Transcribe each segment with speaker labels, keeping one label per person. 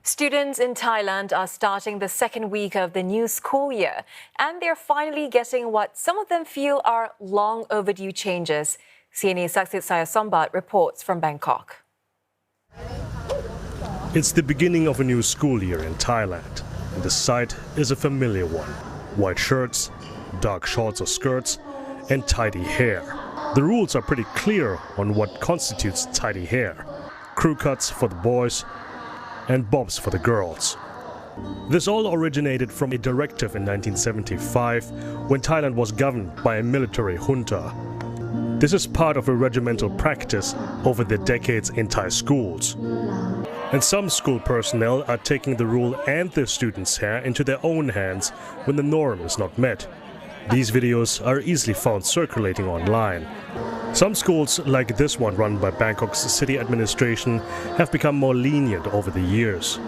Speaker 1: Students in Thailand are starting the second week of the new school year, and they're finally getting what some of them feel are long overdue changes. CNA's Saksith Saiyasombut reports from Bangkok.
Speaker 2: It's the beginning of a new school year in Thailand, and the sight is a familiar one. White shirts, dark shorts or skirts, and tidy hair. The rules are pretty clear on what constitutes tidy hair. Crew cuts for the boys and bobs for the girls. This all originated from a directive in 1975 when Thailand was governed by a military junta. This is part of a regimental practice over the decades in Thai schools. And some school personnel are taking the rule and the students' hair into their own hands when the norm is not met. These videos are easily found circulating online. Some schools, like this one run by Bangkok's city administration, have become more lenient over the years.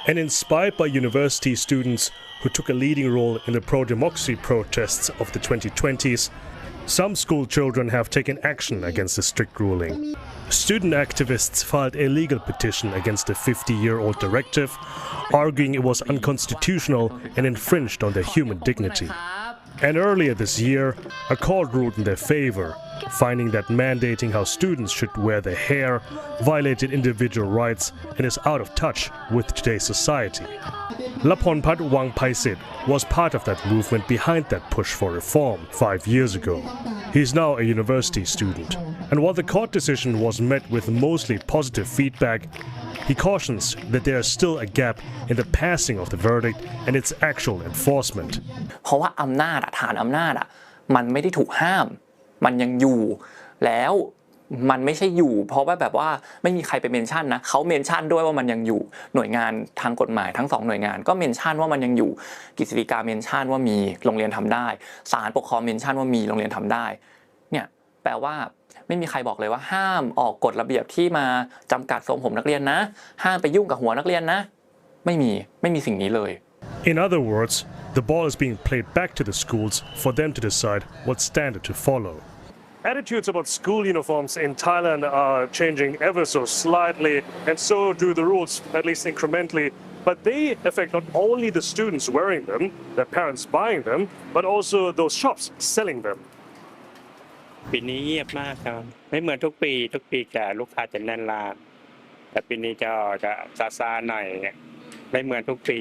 Speaker 2: And inspired by university students who took a leading role in the pro-democracy protests of the 2020s, some school children have taken action against the strict ruling. Student activists filed a legal petition against the 50-year-old directive, arguing it was unconstitutional and infringed on their human dignity. And earlier this year, a court ruled in their favor, finding that mandating how students should wear their hair violated individual rights and is out of touch with today's society. Laponpat Wangpaisit was part of that movement behind that push for reform 5 years ago. He's now a university student. And while the court decision was met with mostly positive feedback, he cautions that there is still a gap in the passing of the verdict and its actual enforcement.
Speaker 3: เพราะว่าอำนาจฐานอำนาจมันไม่ได้ถูกห้ามมันยังอยู่แล้วมันไม่ใช่อยู่เพราะว่าแบบว่าไม่มีใครไปเมนชั่นนะเขาเมนชั่นด้วยว่ามันยังอยู่หน่วยงานทางกฎหมายทั้ง2หน่วยงานก็เมนชั่นว่ามันยังอยู่กฤษฎีกาเมนชั่นว่ามีโรงเรียนทำได้ศาลปกครองเมนชั่นว่ามีโรงเรียนทำได้เนี่ยแปลว่าไม่มีใครบอกเลยว่าห้ามออกกฎระเบียบที่มาจำกัดทรงผมนักเรียนนะห้ามไปยุ่งกับหัวนักเรียนนะไม่มีสิ่งนี้เลย
Speaker 2: In other words, the ball is being played back to the schools for them to decide what standard to follow. Attitudes about school uniforms in Thailand are changing ever so slightly, and so do the rules, at least incrementally. But they affect not only the students wearing them, their parents buying them, but also those shops selling them.
Speaker 4: ปีนี้เงียบมากครับไม่เหมือนทุกปีจะลูกค้าจะแน่นร้านแต่ปีนี้จะซาๆหน่อยไม่เหมือนทุกปี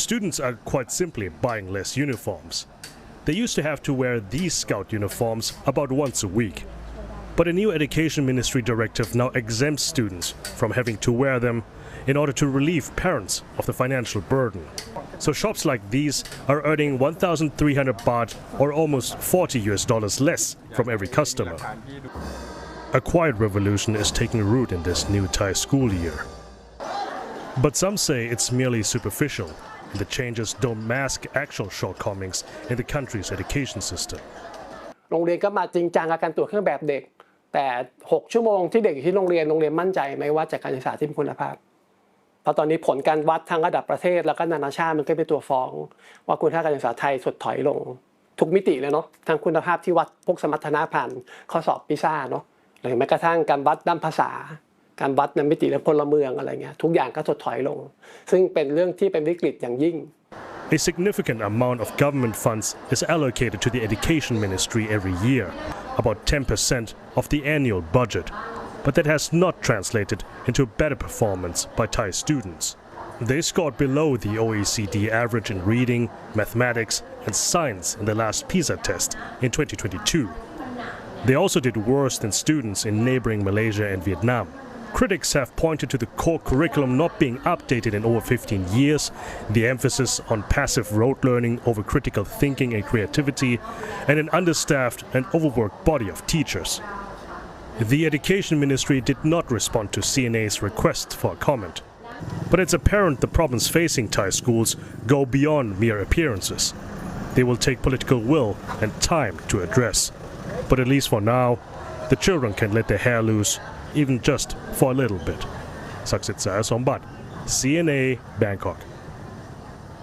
Speaker 2: Students are quite simply buying less uniforms. They used to have to wear these scout uniforms about once a week. But a new education ministry directive now exempts students from having to wear them in order to relieve parents of the financial burden. So shops like these are earning 1,300 baht or almost $40 less from every customer. A quiet revolution is taking root in this new Thai school year. But some say it's merely superficial. The changes don't mask actual shortcomings in the country's education system.
Speaker 5: โรงเรียนก็มาจริงจังกับการตรวจเครื่องแบบเด็กแต่6ชั่วโมงที่เด็กอยู่ที่โรงเรียนมั่นใจไหมว่าจากการศึกษาที่มีคุณภาพเพราะตอนนี้ผลการวัดทั้งระดับประเทศแล้วก็นานาชาติมันก็เป็นตัวฟ้องว่าคุณภาพการศึกษาไทยถดถอยลงทุกมิติเลยเนาะทั้งคุณภาพที่วัดพวกสมรรถนะผ่านข้อสอบปิซ่าเนาะหรือแม้กระทั่งการวัดด้านภาษาการวัดในมิติและพลเมืองอะไรเงี้ยทุกอย่างก็ถดถอยลงซึ่งเป็นเรื่องที่เป็นวิกฤตอย่างยิ่ง
Speaker 2: A significant amount of government funds is allocated to the education ministry every year, about 10% of the annual budget. But that has not translated into better performance by Thai students. They scored below the OECD average in reading, mathematics, and science in the last PISA test in 2022. They also did worse than students in neighboring Malaysia and Vietnam. Critics have pointed to the core curriculum not being updated in over 15 years, the emphasis on passive rote learning over critical thinking and creativity, and an understaffed and overworked body of teachers. The Education Ministry did not respond to CNA's request for a comment. But it's apparent the problems facing Thai schools go beyond mere appearances. They will take political will and time to address. But at least for now, the children can let their hair loose, even just for a little bit. Saksith Saiyasombut, CNA, Bangkok.